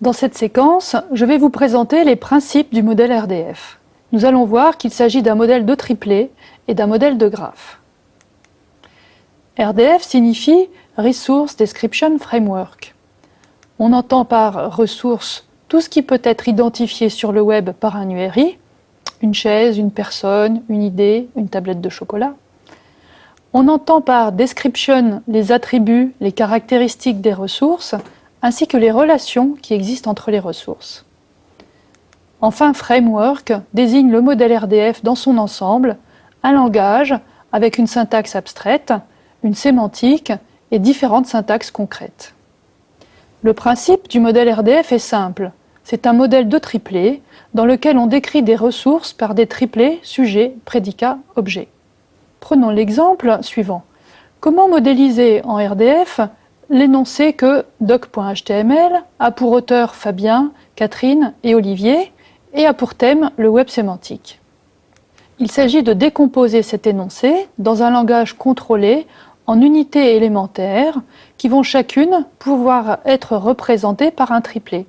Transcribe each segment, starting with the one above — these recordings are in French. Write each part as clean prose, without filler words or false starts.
Dans cette séquence, je vais vous présenter les principes du modèle RDF. Nous allons voir qu'il s'agit d'un modèle de triplet et d'un modèle de graphe. RDF signifie Resource Description Framework. On entend par ressource tout ce qui peut être identifié sur le web par un URI, une chaise, une personne, une idée, une tablette de chocolat. On entend par description les attributs, les caractéristiques des ressources, ainsi que les relations qui existent entre les ressources. Enfin, framework désigne le modèle RDF dans son ensemble, un langage avec une syntaxe abstraite, une sémantique et différentes syntaxes concrètes. Le principe du modèle RDF est simple. C'est un modèle de triplet dans lequel on décrit des ressources par des triplets sujet, prédicat, objet. Prenons l'exemple suivant. Comment modéliser en RDF l'énoncé que doc.html a pour auteur Fabien, Catherine et Olivier et a pour thème le web sémantique. Il s'agit de décomposer cet énoncé dans un langage contrôlé en unités élémentaires qui vont chacune pouvoir être représentées par un triplet.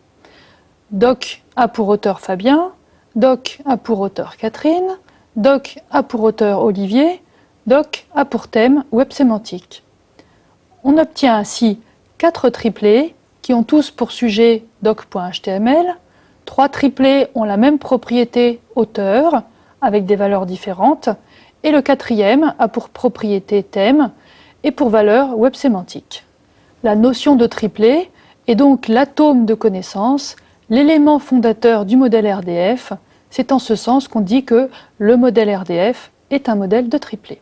Doc a pour auteur Fabien, doc a pour auteur Catherine, doc a pour auteur Olivier, doc a pour thème web sémantique. On obtient ainsi 4 triplets qui ont tous pour sujet doc.html, 3 triplets ont la même propriété auteur avec des valeurs différentes et le 4e a pour propriété thème et pour valeur web sémantique. La notion de triplet est donc l'atome de connaissance, l'élément fondateur du modèle RDF. C'est en ce sens qu'on dit que le modèle RDF est un modèle de triplet.